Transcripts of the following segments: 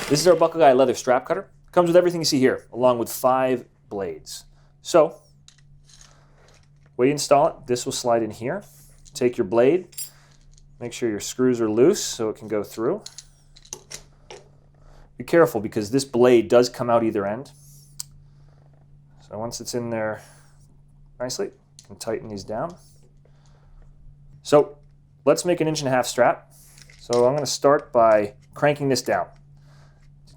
This is our Buckleguy Leather Strap Cutter. Comes with everything you see here, along with 5 blades. So, way you install it, this will slide in here. Take your blade, make sure your screws are loose so it can go through. Be careful because this blade does come out either end. So once it's in there nicely, you can tighten these down. So let's make an 1.5 inch strap. So I'm going to start by cranking this down.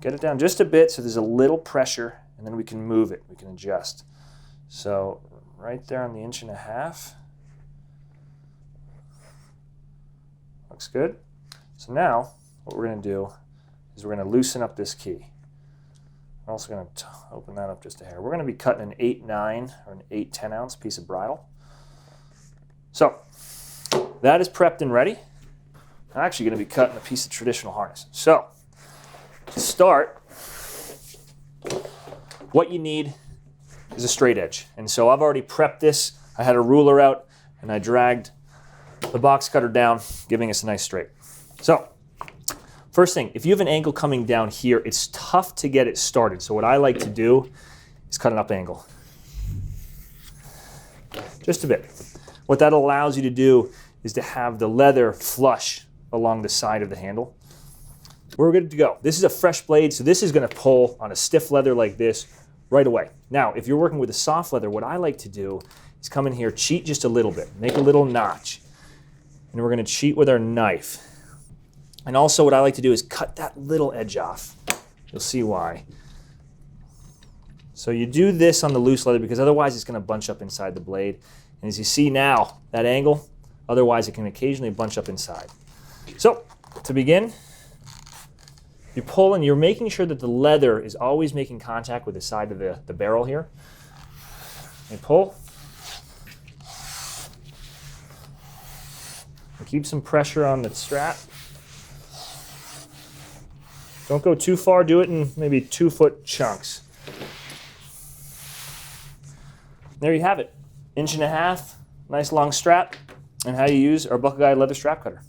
Get it down just a bit so there's a little pressure, and then we can move it, we can adjust. So right there on the 1.5 inch. Looks good. So now what we're going to do is we're going to loosen up this key. I'm also going to open that up just a hair. We're going to be cutting an 8/9 or an 8/10 ounce piece of bridle. So that is prepped and ready. I'm actually going to be cutting a piece of traditional harness. So to start, what you need is a straight edge. And so I've already prepped this. I had a ruler out and I dragged the box cutter down, giving us a nice straight. So first thing, if you have an angle coming down here, it's tough to get it started. So what I like to do is cut an up angle. Just a bit. What that allows you to do is to have the leather flush along the side of the handle. We're good to go. This is a fresh blade, so this is going to pull on a stiff leather like this right away. Now, if you're working with a soft leather, what I like to do is come in here, cheat just a little bit, make a little notch. And we're going to cheat with our knife. And also what I like to do is cut that little edge off. You'll see why. So you do this on the loose leather because otherwise it's going to bunch up inside the blade. And as you see now, that angle, otherwise it can occasionally bunch up inside. So to begin, you pull and you're making sure that the leather is always making contact with the side of the barrel here. You pull. And keep some pressure on the strap. Don't go too far, do it in maybe 2-foot chunks. There you have it. 1.5 inch, nice long strap, and how you use our Buckleguy Leather Strap Cutter.